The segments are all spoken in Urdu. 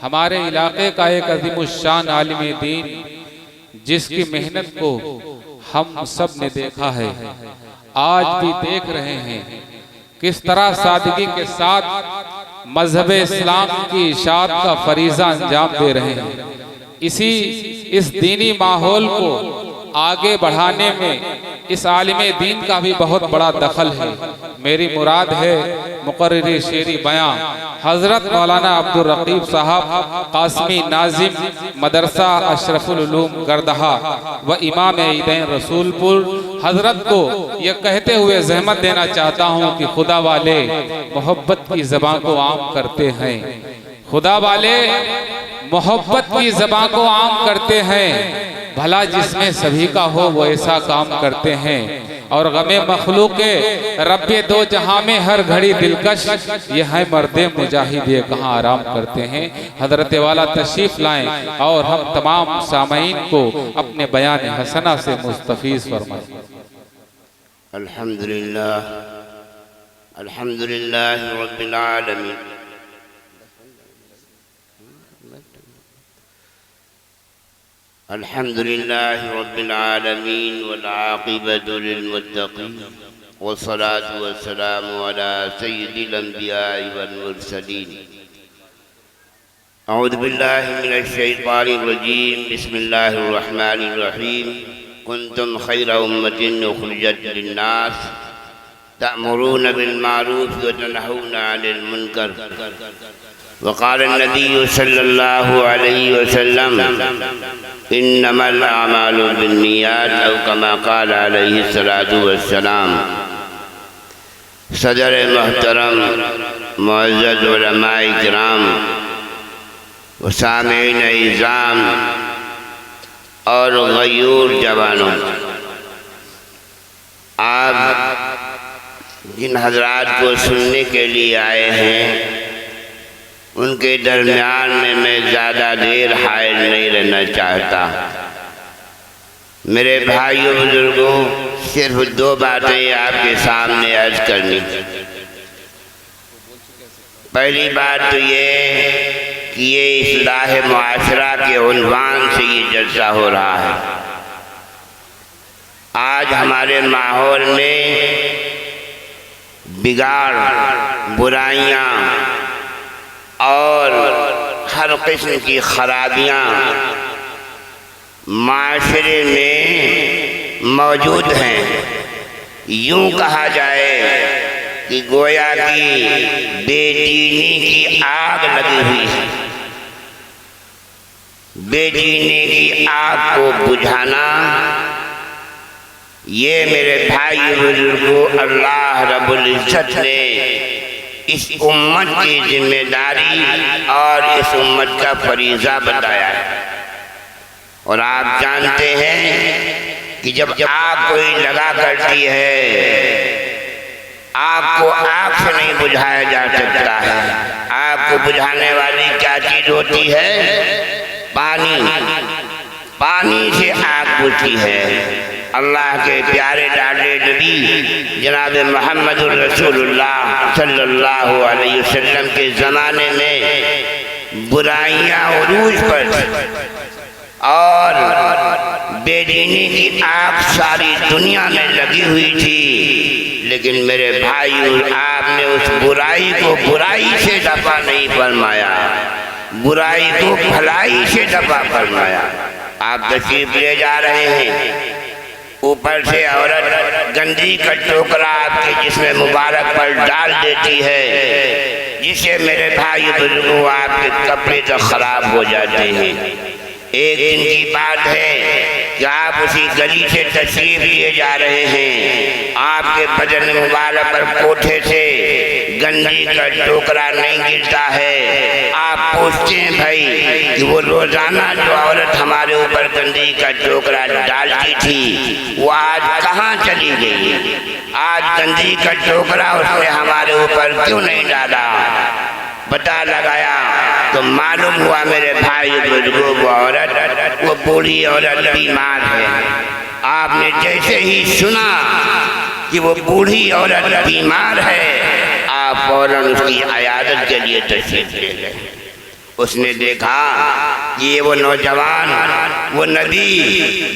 ہمارے علاقے کا ایک عظیم الشان عالم دین جس کی محنت کو ہم سب نے دیکھا ہے، آج بھی دیکھ رہے ہیں، کس طرح سادگی کے ساتھ مذہب اسلام کی اشاعت کا فریضہ انجام دے رہے ہیں۔ اس دینی ماحول کو آگے بڑھانے میں اس عالم دین کا بھی بہت بڑا دخل ہے۔ میری مراد ہے مقرر شعری بیان حضرت مولانا عبدالرقیب صاحب قاسمی ناظم مدرسہ اشرف العلوم گردہا و امام عیدین رسول پور حضرت کو یہ کہتے ہوئے زحمت دینا چاہتا ہوں کہ خدا والے محبت کی زبان کو عام کرتے ہیں، خدا والے محبت کی زبان کو عام کرتے ہیں، بھلا جس میں سبھی کا ہو وہ ایسا کام کرتے ہیں، اور غم مخلوق رب دو جہاں میں ہر گھڑی دلکش یہ ہے مرد مجاہد یہ کہاں آرام کرتے ہیں۔ حضرت والا تشریف لائیں اور ہم تمام سامعین کو اپنے بیان حسنہ سے مستفیض فرمائیں۔ الحمدللہ رب العالمین الحمد لله رب العالمين والعاقبة للمتقين والصلاة والسلام على سيد الأنبياء والمرسلين أعوذ بالله من الشيطان الرجيم بسم الله الرحمن الرحيم كنتم خير أمة أخرجت للناس تأمرون بالمعروف وتنهون عن المنكر وقال النبي صلى الله عليه وسلم إنما الأعمال بالنيات أو كما قال عليه الصلاة والسلام۔ صدر محترم معزز علماء کرام وسامعین اعظام اور غیور جوانوں، آپ جن حضرات کو سننے کے لیے آئے ہیں ان کے درمیان میں زیادہ دیر حائل نہیں رہنا چاہتا۔ میرے بھائیوں بزرگوں، صرف دو باتیں آپ کے سامنے عرض کرنی۔ پہلی بات تو یہ کہ یہ اصلاح معاشرہ کے عنوان سے یہ جلسہ ہو رہا ہے۔ آج ہمارے ماحول میں بگاڑ، برائیاں اور ہر قسم کی خرابیاں معاشرے میں موجود ہیں۔ یوں کہا جائے کہ گویا کی بے دینی کی آگ لگی ہوئی ہے۔ بے دینی کی آگ کو بجھانا یہ میرے بھائی بزرگوں اللہ رب العزت نے اس امت کی ذمہ داری اور اس امت کا فریضہ بتایا ہے۔ اور آپ جانتے ہیں کہ جب آگ کوئی لگا کرتی ہے، آگ کو آگ سے نہیں بجھایا جا سکتا ہے۔ آگ کو بجھانے والی کیا چیز ہوتی ہے؟ پانی سے آگ بجھتی ہے۔ اللہ کے پیارے لاڈلے نبی جناب محمد الرسول اللہ صلی اللہ علیہ وسلم کے زمانے میں برائیاں عروج پر اور بے دینی کی آگ ساری دنیا میں لگی ہوئی تھی، لیکن میرے بھائیو آپ نے اس برائی کو برائی سے دفع نہیں فرمایا، برائی کو بھلائی سے دفع فرمایا۔ آپ تشریف لے جا رہے ہیں، اوپر سے عورت گندی کا ٹوکرا آپ کے جسم مبارک پر ڈال دیتی ہے، جس سے میرے بھائی بزرگوں آپ کے کپڑے تو خراب ہو جاتے ہیں۔ ایک دن کی بات ہے کہ آپ اسی گلی سے تشریف لیے جا رہے ہیں، آپ کے بدن مبارک پر کوٹھے سے گندی کا ٹوکرا نہیں گرتا ہے۔ آپ پوچھتے ہیں بھائی کہ وہ روزانہ جو عورت ہمارے اوپر گندی کا ٹوکرا ڈالتی تھی وہ آج کہاں چلی گئی؟ آج گندی کا ٹوکرا اس نے ہمارے اوپر کیوں نہیں ڈالا؟ پتہ لگایا تو معلوم ہوا میرے بھائی بزرگوں وہ عورت، وہ بوڑھی عورت بیمار ہے۔ آپ نے جیسے ہی سنا کہ وہ بوڑھی عورت بیمار ہے، آپ فوراً اس کی عیادت کے لیے تشریف لے گئے۔ اس نے دیکھا یہ وہ نوجوان، وہ نبی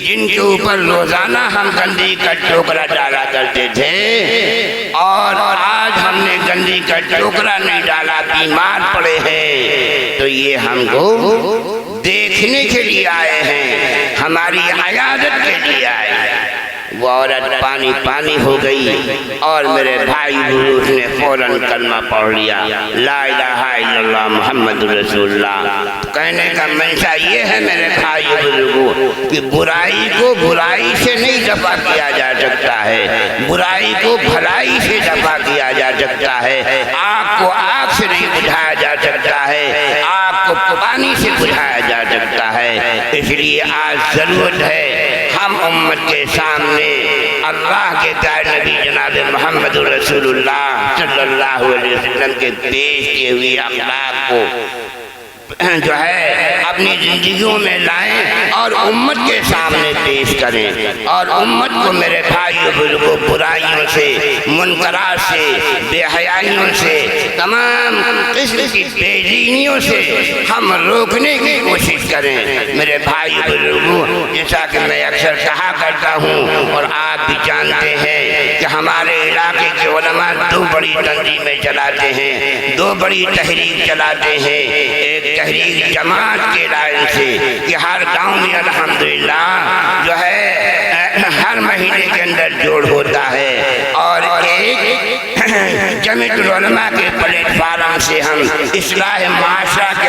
جن کے اوپر روزانہ ہم گندی کا ٹوکرا ڈالا کرتے تھے، اور آج ہم نے گندی کا ٹوکرا نہیں ڈالا، بیمار پڑے ہیں، تو یہ ہم کو دیکھنے کے لیے آئے ہیں، ہماری عیادت کے لیے آئے ہیں۔ وہ عورت پانی پانی ہو گئی اور میرے بھائی بزرگ نے فوراً کلمہ پڑھ لیا، لا الہ الا اللہ محمد رسول اللہ۔ کہنے کا منشا یہ ہے میرے بھائی بزرگوں کہ برائی کو برائی سے نہیں دفع کیا جا سکتا ہے، برائی کو بھلائی سے دفع کیا جا سکتا ہے، آگ کو آگ سے نہیں بجھایا جا سکتا ہے، آگ کو پانی سے بجھایا جا سکتا ہے۔ اس لیے آج ضرورت ہے ہم امت کے سامنے اللہ کے پیارے نبی جناب محمد رسول اللہ صلی اللہ علیہ وسلم کے پیش کیے ہوئے اخلاق کو جو ہے اپنی زندگیوں میں لائیں اور امت کے سامنے پیش کریں، اور امت کو میرے بھائیوں بزرگوں برائیوں سے، منکرات سے، بے حیائیوں سے، تمام قسم کی بے دینیوں سے ہم روکنے کی کوشش کریں۔ میرے بھائیوں بزرگوں، جیسا کہ میں اکثر کہا کرتا ہوں اور آپ بھی جانتے ہیں کہ ہمارے علاقے کے علماء دو بڑی تنظیمیں چلاتے ہیں، دو بڑی تحریک چلاتے ہیں۔ ایک تحریک جماعت کے لائن سے کہ ہر گاؤں میں الحمدللہ جو ہے ہر مہینے کے اندر جوڑ ہوتا ہے، اور ایک جمعیت العلماء کے پلیٹ فارم سے ہم اصلاح معاشرہ کے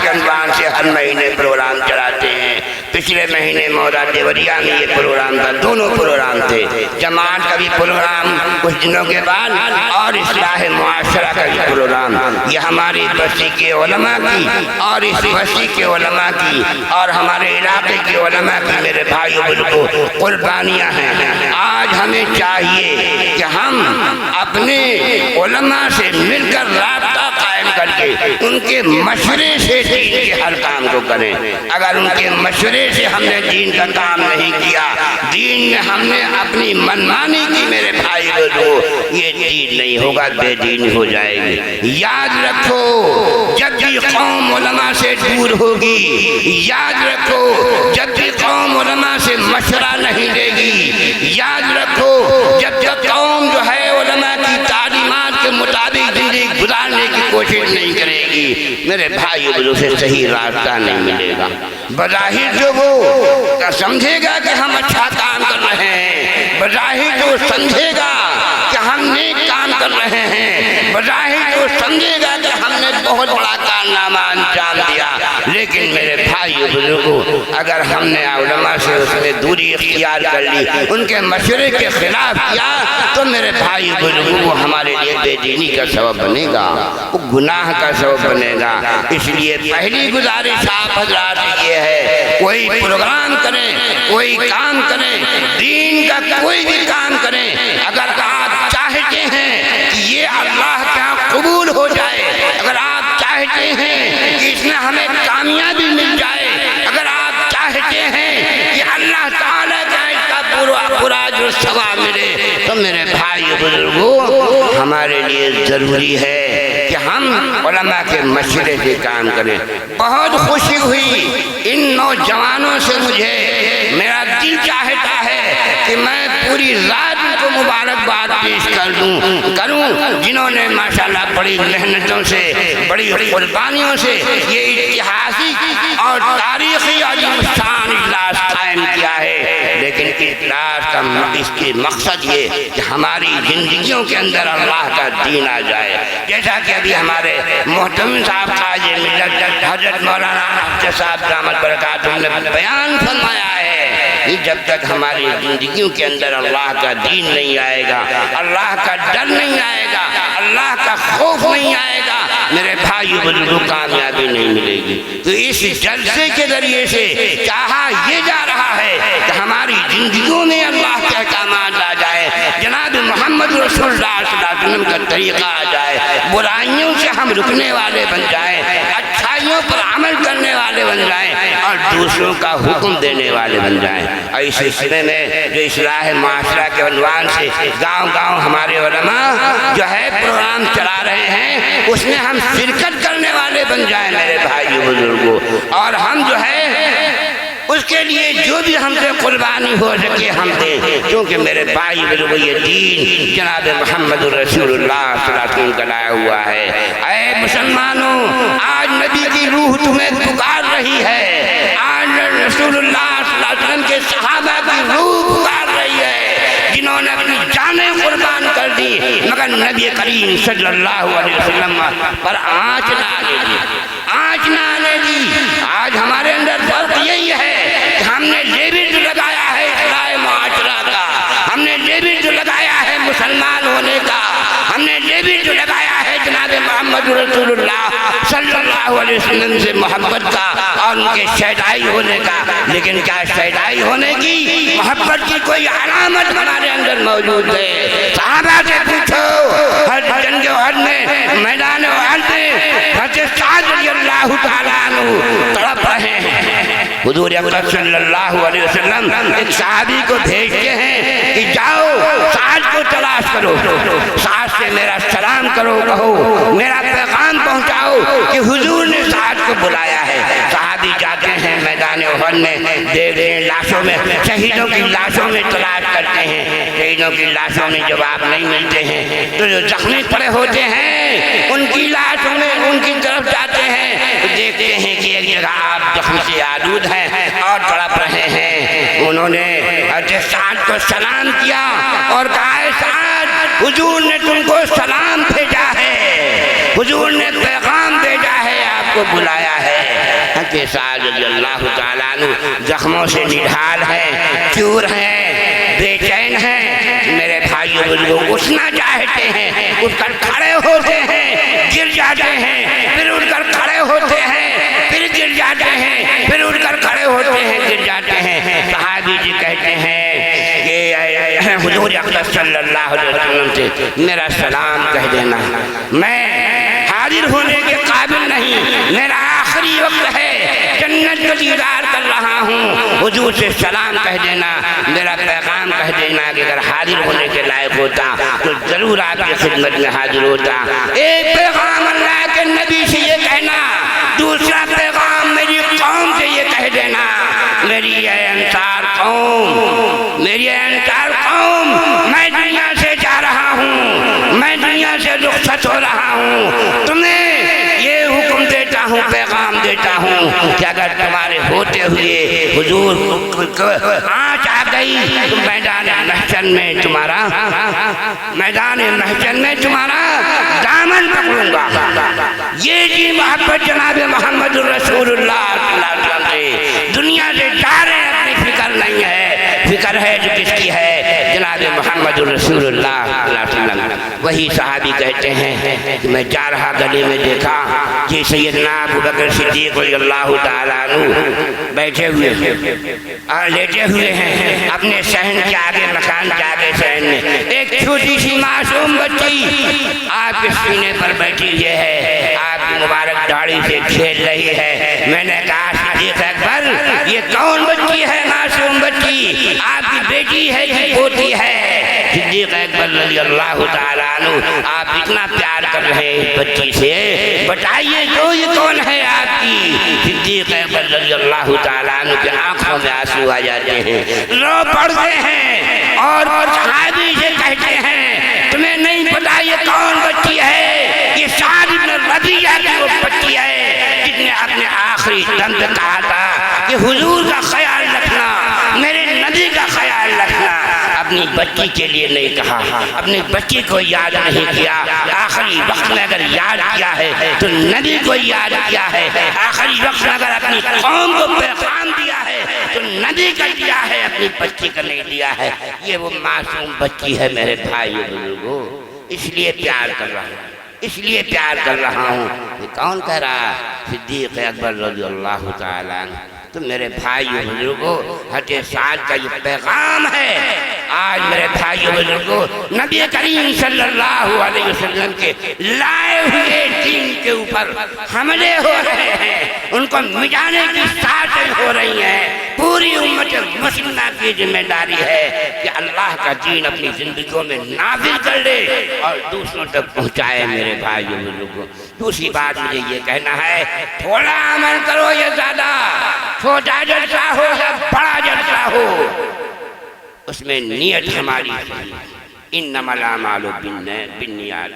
عنوان سے ہر مہینے پروگرام چلاتے ہیں۔ پچھلے مہینے مودا دیوریا میں یہ پروگرام تھا، دونوں پروگرام تھے، جماعت کا بھی پروگرام کچھ دنوں کے بعد اور اصلاح معاشرہ کا بھی پروگرام۔ یہ ہماری بستی کے علماء کی اور اس بستی کے علماء کی اور ہمارے علاقے کے علماء کی میرے بھائیوں بزرگوں قربانیاں ہیں۔ آج ہمیں چاہیے کہ ہم اپنے علماء سے مل کر رابطہ قائم کر کے ان کے مشورے سے دین کے ہر کام کو کریں۔ اگر ان کے مشورے سے ہم نے دین کا کام نہیں کیا، دین میں ہم نے اپنی منمانی کی میرے بھائی بزرگوں، یہ دین نہیں ہوگا، بے دین ہو جائے گی۔ یاد رکھو جب بھی قوم علماء سے دور ہوگی، یاد رکھو جب بھی قوم علماء سے مشورہ نہیں دے گی، یاد رکھو جب تک قوم جو ہے علماء کی تعلیمات کے مطابق زندگی گزارنے کی کوشش نہیں کرے گی، میرے بھائی بزرگوں سے صحیح راستہ نہیں ملے گا۔ بظاہر جو وہ سمجھے گا کہ ہم اچھا کام کر رہے ہیں، بظاہر جو سمجھے گا کہ ہم نیک کام کر رہے ہیں، بظاہر جو سمجھے گا کہ ہم نے بہت بڑا کارنامہ انجام دیا، لیکن میرے بھائیو بزرگوں اگر ہم نے علماء سے اس میں دوری اختیار کر لی، ان کے مشورے کے خلاف کیا، تو میرے بھائیو بزرگوں وہ ہمارے لیے بے دینی کا سبب بنے گا، وہ گناہ کا سبب بنے گا۔ اس لیے پہلی گزارش آپ حضرات یہ ہے، کوئی پروگرام کریں، کوئی کام کریں، دین کا کوئی بھی کام کریں، اگر آپ چاہتے ہیں کہ یہ اللہ کے ہاں قبول ہو جائے، اگر آپ چاہتے ہیں کہ اس میں ہمیں کامیابی مل جائے، اگر آپ چاہتے ہیں کہ اللہ تعالیٰ کا اس کا پورا جو ثواب ملے، تو میرے بھائی بزرگوں ہمارے لیے ضروری ہے کہ ہم علماء کے مشورے سے کام کریں۔ بہت خوشی ہوئی ان نوجوانوں سے، مجھے میرا دل چاہتا ہے کہ میں پوری رات کو مبارکباد پیش کروں جنہوں نے ماشاءاللہ بڑی محنتوں سے، بڑی قربانیوں سے یہ اتہاسی اور تاریخی عظیم شان اجلاس قائم کیا ہے، لیکن اجلاس کا اس کے مقصد یہ کہ ہماری زندگیوں کے اندر اللہ کا دین آ جائے۔ جیسا کہ ابھی ہمارے محترم صاحب قاضی ملت حضرت مولانا حافظ صاحب دامت برکاتہ نے بیان فرمایا ہے کہ جب تک ہماری زندگیوں کے اندر اللہ کا دین نہیں آئے گا، اللہ کا ڈر نہیں آئے گا، اللہ کا خوف نہیں آئے گا، میرے بھائی بزرگوں کامیابی نہیں ملے گی۔ تو اس جلسے کے ذریعے سے چاہا یہ جا رہا ہے کہ ہماری زندگیوں میں اللہ کے احکامات آ جائے، جناب محمد رسول اللہ صلی اللہ علیہ وسلم کا طریقہ آ جائے، برائیوں سے ہم رکنے والے بن جائیں، اچھائیوں پر عمل کرنے والے بن جائیں اور دوسروں کا حکم دینے والے بن جائیں۔ اور اس سلسلے میں جو اصلاح معاشرہ کے عنوان سے گاؤں گاؤں ہمارے علماء جو ہے پروگرام چلا رہے ہیں، اس میں ہم شرکت کرنے والے بن جائیں میرے بھائی بزرگوں، اور ہم جو ہے اس کے لیے جو بھی ہم سے قربانی ہو سکے ہم دیں، کیونکہ میرے بھائی بزرگوں یہ دین جناب محمد رسول اللہ صلی اللہ علیہ وسلم کا لایا ہوا ہے۔ اے مسلمانوں، آج نبی کی روح تمہیں پکار رہی ہے، آج رسول اللہ صلی اللہ علیہ وسلم کے صحابہ کی روح پکار رہی ہے، جنہوں نے اپنی جانیں قربان کر دی، مگر نبی کریم صلی اللہ علیہ وسلم پر آنچ نہ آنے دی، آنچ نہ آنے دی۔ آج ہمارے اندر فرق یہی ہے کہ ہم نے لیبل لگایا ہے اصلاح معاشرہ کا، ہم نے لیبل لگایا ہے مسلمان ہونے کا، ہم نے لیبل لگایا ہے جناب محمد رسول اللہ صلی اللہ علیہ وسلم سے محبت کا اور ان کے شیدائی ہونے کا، لیکن کیا شیدائی ہونے کی محبت کی کوئی علامت ہمارے اندر موجود ہے؟ صحابہ سے پوچھو، ہر جنگ احد میں، میدان احد میں حضرت سعد رضی اللہ تعالیٰ عنہ تڑپ رہے ہیں، حضور اکرم صلی اللہ علیہ وسلم ایک صحابی کو بھیجتے ہیں کہ جاؤ سعد کو تلاش کرو، سعد سے میرا سلام کرو، کہو میرا پیغام پہنچاؤ کہ حضور نے سعد کو بلایا ہے۔ صحابی جاتے ہیں میدان احد میں، دیکھتے ہیں لاشوں میں، شہیدوں کی لاشوں میں تلاش کرتے ہیں، شہیدوں کی لاشوں میں جواب نہیں ملتے ہیں، تو جو زخمی پڑے ہوتے ہیں ان کی لاشوں میں ان کی طرف جاتے ہیں، تو دیکھتے ہیں کہ ایک جگہ آپ زخم سے آلود ہیں اور تڑپ رہے ہیں۔ انہوں نے حضرت سعد کو سلام کیا اور کہا ہے سعد، حضور نے تم کو سلام بھیجا ہے، حضور نے پیغام بھیجا ہے، آپ کو بلایا ہے۔ حضرت سعد رضی اللہ تعالیٰ عنہ زخموں سے نڈھال ہیں، چور ہیں، بے چین ہیں، میرے بھائیوں بزرگوں اٹھنا چاہتے ہیں، اٹھ کر کھڑے ہوتے ہیں، گر جاتے ہیں، پھر اٹھ کر کھڑے ہوتے ہیں، پھر گر جاتے ہیں، پھر اٹھ کر کھڑے ہوتے ہیں، گر جاتے ہیں۔ صحابی جی کہتے ہیں کہ حضور اکرم صلی اللہ علیہ وسلم سے میرا سلام کہہ دینا، میں حاضر ہونے کے قابل نہیں، میرا آخری وقت ہے، جنت کا دیدار کر رہا ہوں، حضور سے سلام کہہ دینا، میرا پیغام کہہ دینا کہ اگر حاضر ہونے کے لائق ہوتا تو ضرور آپ کی خدمت میں حاضر ہوتا۔ ایک پیغام اللہ کے نبی سے یہ کہنا، دوسرا پیغام میری قوم سے یہ کہہ دینا، میری اے انصار قوم، میری اے انصار قوم، میں دنیا سے جا رہا ہوں، میں دنیا سے رخصت ہو رہا ہوں، تمہیں یہ حکم دیتا ہوں، پیغام دیتا ہوں کہ اگر تمہارے ہوتے ہوئے حضور آنچ آ گئی تو میدان محشر میں تمہارا دامن پکڑوں گا۔ یہ جی محبت جناب محمد رسول اللہ صلی اللہ علیہ وسلم سے دنیا سے جا رہے ہیں، اپنی فکر نہیں ہے، فکر ہے جو کس کی ہے؟ جناب محمد رسول اللہ صلی اللہ علیہ وسلم۔ وہی صحابی کہتے ہیں کہ میں جا رہا گلی میں دیکھا کہ سیدنا ابو بکر صدیق رضی اللہ تعالیٰ عنہ بیٹھے ہوئے اور لیٹے ہوئے ہیں اپنے صحن کے آگے، مکان کے آگے صحن میں، ایک چھوٹی سی معصوم بچی آپ کے سینے پر بیٹھی ہوئی ہے، آپ کی مبارک داڑھی سے کھیل رہی ہے۔ میں نے کہا صدیق اکبر یہ کون بچی ہے؟ معصوم بچی آپ کی بیٹی ہے کہ پوتی ہے؟ صدیق اکبر رضی اللہ تعالیٰ عنہ آپ اتنا پیار کر رہے ہیں بچی سے، بتائیے تو یہ کون ہے آپ کی؟ صدیق اکبر رضی اللہ تعالیٰ عنہ کی آنکھوں میں آنسو آ جاتے ہیں، رو پڑتے ہیں اور صحابی سے کہتے ہیں تمہیں نہیں پتا یہ کون بچی ہے؟ یہ سعد بن ربیعہ کی وہ بچی ہے جس نے اپنے آخری دم تک کہا تھا کہ حضور کا خیال رکھنا، میرے نبی کا خیال رکھنا۔ اپنی بچی کے لیے نہیں کہا، اپنی بچی کو یاد نہیں کیا، آخری وقت میں اگر یاد کیا ہے تو نبی کو یاد کیا ہے، آخری وقت میں اگر اپنی قوم کو پیغام دیا ہے تو نبی کا دیا ہے، اپنی بچی کا نہیں دیا ہے۔ یہ وہ معصوم بچی ہے میرے بھائی بزرگوں، اس لیے پیار کر رہا ہوں، اس لیے پیار کر رہا ہوں۔ یہ کون کہہ رہا ہے؟ صدیق اکبر رضی اللہ تعالیٰ عنہ۔ تو میرے بھائی بزرگوں حضرت سعد کا یہ پیغام ہے، آج میرے بھائیو بزرگوں نبی کریم صلی اللہ علیہ وسلم کے لائے ہوئے دین کے اوپر حملے ہو رہے ہیں، ان کو مٹانے کی سازش ہو رہی ہیں۔ پوری امت مسلمہ کی ذمہ داری ہے کہ اللہ کا دین اپنی زندگیوں میں نافذ کر لے اور دوسروں تک پہنچائے میرے بھائیو بزرگوں۔ دوسری بات مجھے یہ کہنا ہے، تھوڑا عمل کرو یا زیادہ، چھوٹا جلسہ ہو یا بڑا جلسہ ہو، اس میں نیت ہماری صحیح، انما الاعمال بالنیات،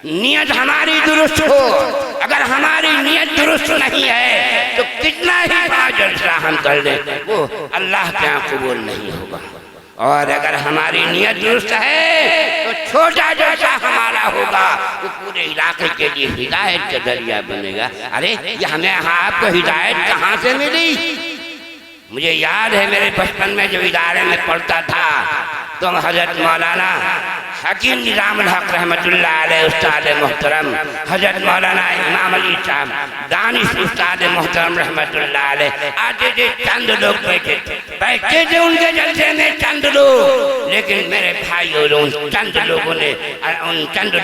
نیت ہماری درست ہو۔ اگر ہماری نیت درست نہیں ہے تو کتنا ہی بڑا جلسہ ہم کر لیں وہ اللہ کے ہاں قبول نہیں ہوگا، اور اگر ہماری نیت درست ہے تو چھوٹا جلسہ ہمارا ہوگا وہ پورے علاقے کے لیے ہدایت کا ذریعہ بنے گا۔ ارے یہ ہمیں آپ کو ہدایت کہاں سے ملی؟ مجھے یاد ہے میرے بچپن میں جو ادارے میں پڑھتا تھا تو حضرت مولانا حکیم نظام الحق رحمت اللہ علیہ استاد محترم، حضرت مولانا امام علی صاحب دانش استاد محترم رحمت اللہ علیہ آتے تھے، چند لوگ بیٹھے تھے ان کے جلسے میں چند لوگ، لیکن میرے بھائیوں ان چند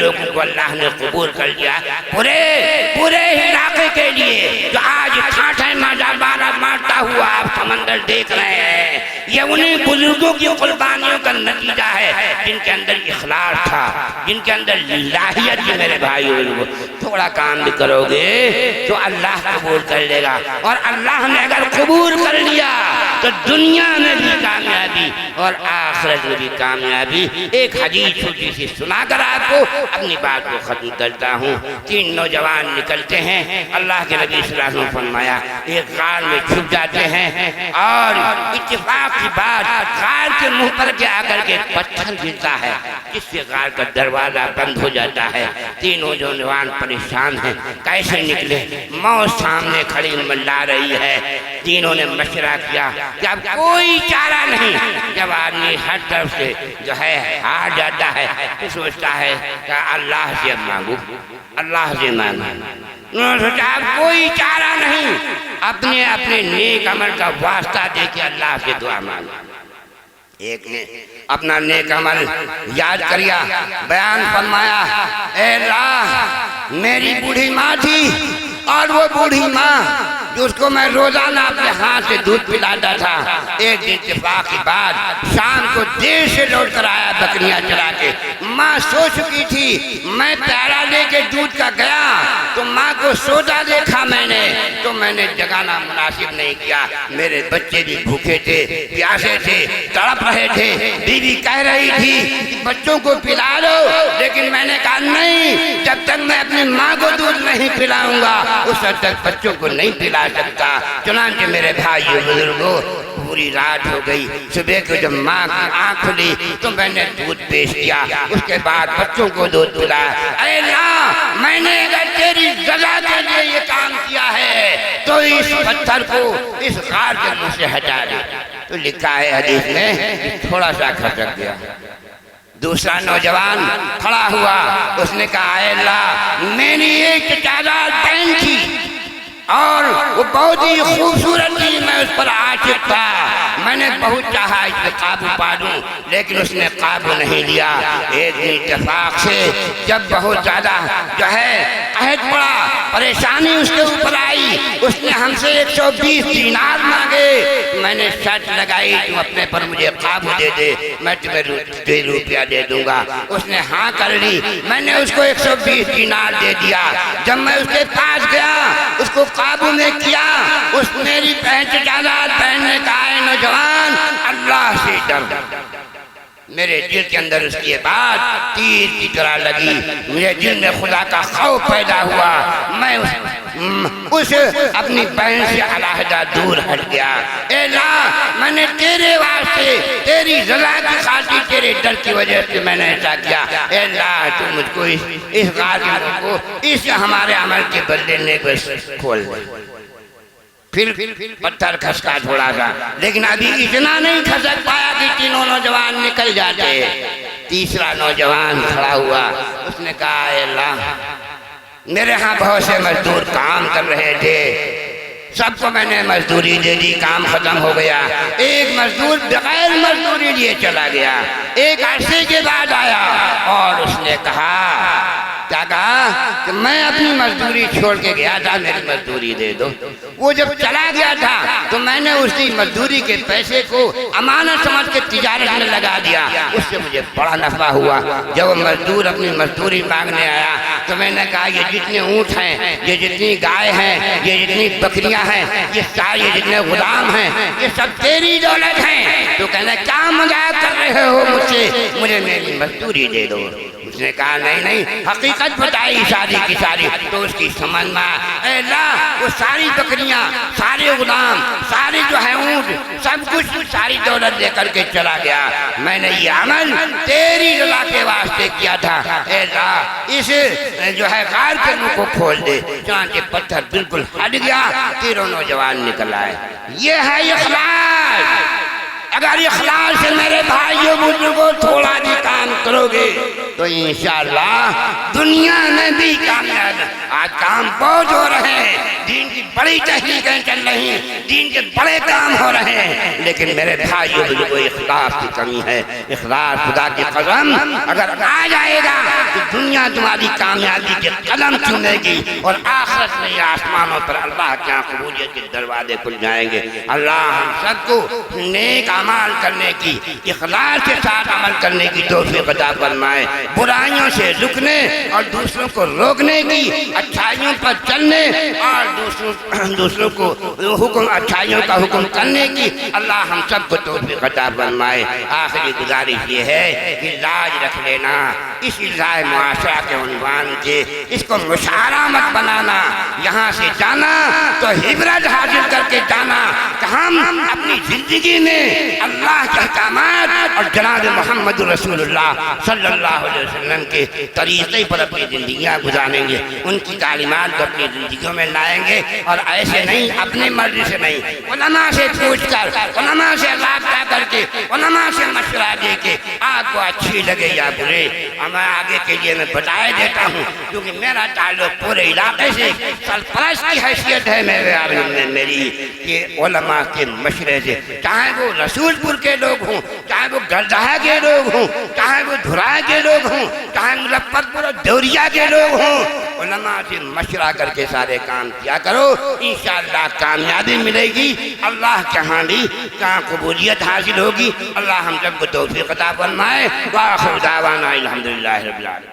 لوگوں کو اللہ نے قبول کر لیا۔ پورے علاقے کے لیے جو آج ٹھاٹھے مارتا ہوا آپ سمندر دیکھ رہے ہیں، یہ انہیں بزرگوں کی قربانیوں کا نتیجہ ہے جن کے اندر اخلاص تھا، جن کے اندر للہیت تھی۔ میرے بھائیوں تھوڑا کام بھی کرو گے تو اللہ قبول کر لے گا، اور اللہ نے اگر قبول کر لیا تو دنیا میں بھی کامیابی اور آخرت میں بھی کامیابی۔ ایک حدیث چھوٹی سی سنا کر آپ کو اپنی بات کو ختم کرتا ہوں۔ 3 نوجوان نکلتے ہیں، اللہ کے نبی صلی اللہ علیہ وسلم فرمایا ایک غار میں چھپ جاتے ہیں، اور اتفاق کی بات غار کے منہ پر کے آ کر کے پتھر گرتا ہے جس سے غار کا دروازہ بند ہو جاتا ہے۔ 3 نوجوان پریشان ہیں، کیسے نکلے؟ موت سامنے کھڑی ملا رہی ہے۔ تینوں نے مشورہ کیا کہ اب کوئی چارہ نہیں۔ جب آدمی ہر طرف سے جو ہے ہار جاتا ہے تو سوچتا ہے کہ اللہ سے مانگو، اللہ سے مانگو۔ انہوں نے سوچا اب کوئی چارہ نہیں، اپنے نیک عمل کا واسطہ دے کے اللہ سے دعا مانگو۔ ایک نے اپنا نیک عمل یاد کریا، بیان فرمایا، اے اللہ میری بوڑھی ماں تھی، اور وہ بوڑھی ماں جس کو میں روزانہ اپنے ہاتھ سے دودھ پلاتا تھا، ایک دن اتفاق کی بات شام کو دیر سے لوٹ کر آیا بکریاں چلا کے۔ ماں سو چکی تھی، میں پیالہ لے کے دودھ کا گیا تو ماں کو سوتا دیکھا میں نے، تو میں نے جگانا مناسب نہیں کیا۔ میرے بچے بھی بھوکے تھے، پیاسے تھے، تڑپ رہے تھے۔ بیوی کہہ رہی تھی کہ بچوں کو پلا دو، لیکن میں نے کہا نہیں، جب تک میں اپنی ماں کو دودھ نہیں پلاؤں گا اس وقت تک بچوں کو نہیں پلا سکتا۔ چنانچہ میرے بھائیو بزرگوں پوری رات ہو گئی، صبح کو جب ماں کی آنکھ کھلی تو میں نے دودھ پیش کیا، اس کے بعد بچوں کو دودھ پلایا۔ اے اللہ میں نے اگر تیری رضا کے لیے یہ کام کیا ہے تو اس پتھر کو اس غار کے منہ سے ہٹا دے۔ تو لکھا ہے حدیث میں تھوڑا سا کھسک گیا۔ دوسرا نوجوان کھڑا ہوا، اس نے کہا اے اللہ میری ایک چچادار بہن تھی اور وہ بہت ہی خوبصورت تھی، میں اس پر عاشق تھا، میں نے بہت چاہا اس پہ قابو پا دوں لیکن اس نے قابو نہیں لیا۔ ایک دن اتفاق سے جب بہت زیادہ جو ہے قحط پڑا، پریشانی اس کے اوپر آئی، اس نے ہم سے 120 دینار مانگے۔ میں نے شرط لگائی تم اپنے پر مجھے قابو دے دے، میں تمہیں 2 روپیہ دے دوں گا۔ اس نے ہاں کر لی، میں نے اس کو 120 دینار دے دیا۔ جب میں اس کے پاس گیا اس کو قابو میں کیا، اس میری چچادار بہن نے کہا اے نوجوان اللہ سے ڈر۔ میرے دل کے اندر اس کی بات تیر کی طرح لگی، میرے دل میں خدا کا خوف پیدا ہوا، میں اس اپنی بہن سے علیحدہ دور ہٹ گیا۔ اے اللہ میں نے تیرے واسطے تیری رضا کی خاطر تیرے ڈر کی وجہ سے میں نے ایسا کیا۔ اے اللہ تو مجھ کو اس غار کو اس ہمارے عمل کے بدلے نیک کھول دے۔ پھر پتھر کھسکا تھوڑا سا، لیکن ابھی اتنا نہیں کھسک پایا کہ تینوں نوجوان نکل جاتے۔ تیسرا نوجوان کھڑا ہوا، اس نے کہا اے اللہ میرے ہاں بہت سے مزدور کام کر رہے تھے، سب کو میں نے مزدوری دے دی، کام ختم ہو گیا۔ ایک مزدور بغیر مزدوری لیے چلا گیا، ایک عرصے کے بعد آیا اور اس نے کہا، کیا کہا کہ میں اپنی مزدوری چھوڑ کے گیا تھا، میری مزدوری دے دو۔ وہ جب چلا گیا تھا تو میں نے اس کی مزدوری کے پیسے کو امانت سمجھ کے تجارت میں لگا دیا، اس سے مجھے بڑا نفع ہوا۔ جب وہ مزدور اپنی مزدوری مانگنے آیا تو میں نے کہا یہ جتنے اونٹ ہیں، یہ جتنی گائے ہیں، یہ جتنی بکریاں ہیں، یہ سارے جتنے غلام ہیں، یہ سب تیری دولت ہیں۔ تو کہنا کیا مذاق کر رہے ہو مجھ سے، مجھے میری مزدوری دے دو۔ اس نے کہا نہیں، حقیقت بتائی ساری کی ساری۔ تو اس کی سمجھ میں اے اللہ، وہ ساری بکریاں، سارے غلام، سارے جو ہے اونٹ، سب کچھ ساری دولت لے کر کے چلا گیا۔ میں نے یہ عمل تیری رضا کے واسطے کیا تھا، اے اللہ اس جو ہے غار کے منہ کو کھول دے۔ چنانچہ پتھر بالکل ہٹ گیا، تیروں نوجوان نکل آئے۔ یہ ہے اخلاص۔ اگر اخلاص سے میرے بھائیوں بزرگوں تھوڑا بھی کام کرو گے تو انشاءاللہ دنیا میں بھی کامیاب۔ آج کام بہت ہو رہے ہیں، دین کی بڑی تحریکیں چل رہی ہیں، دین کے بڑے کام ہو رہے ہیں، لیکن میرے بھائیوں بزرگوں اخلاص کی کمی ہے۔ اخلاص خدا کی قسم اگر آ جائے گا تو دنیا تمہاری کامیابی کے قدم چومے گی، اور آخرت میں یہ آسمانوں پر اللہ کے قبولیت کے دروازے کھل جائیں گے۔ اللہ ہم سب کو نیک عمل کرنے کی، اخلاص کے ساتھ عمل کرنے کی توفیق عطا فرمائے، برائیوں سے رکنے اور دوسروں کو روکنے کی، اچھائیوں پر چلنے اور دوسروں کو اچھائیوں کا حکم کرنے کی اللہ ہم سب کو توفیق عطا فرمائے۔ آخری گزارش یہ ہے کہ لاج رکھ لینا، اس اصلاح معاشرہ کے عنوان سے اس کو مشاعرہ مت بنانا۔ یہاں سے جانا تو عبرت حاصل کر کے جانا کہ ہم اپنی زندگی میں اللہ کے احکامات اور جناب محمد رسول اللہ صلی اللہ علیہ وسلم کے طریقے پر اپنی زندگیاں گزاریں گے، ان کی تعلیمات کو اپنی زندگیوں میں لائیں گے، اور ایسے نہیں اپنے مرضی سے نہیں، علماء سے پوچھ کر، علماء سے رابطہ کر کے، علماء سے مشورہ دے کے، آپ کو اچھی لگے یا برے میں آگے کے لیے میں بتایا دیتا ہوں، کیونکہ میرا تعلق پورے علاقے سے سرپرست کی حیثیت ہے میری کہ علماء کے مشورے سے، چاہے وہ رسول پور کے لوگ ہوں، چاہے وہ گردہا کے لوگ ہوں، چاہے وہ دھرائے کے لوگ ہوں، چاہے مظفر پور اور دوریا کے لوگ ہوں، علماء سے مشورہ کر کے سارے کام کیا کرو، انشاءاللہ کامیابی ملے گی، اللہ کے ہاں بھی قبولیت حاصل ہوگی۔ اللہ ہم سب کو توفیق عطا فرمائے۔ وآخر دعوانا الحمدللہ رب العالمین۔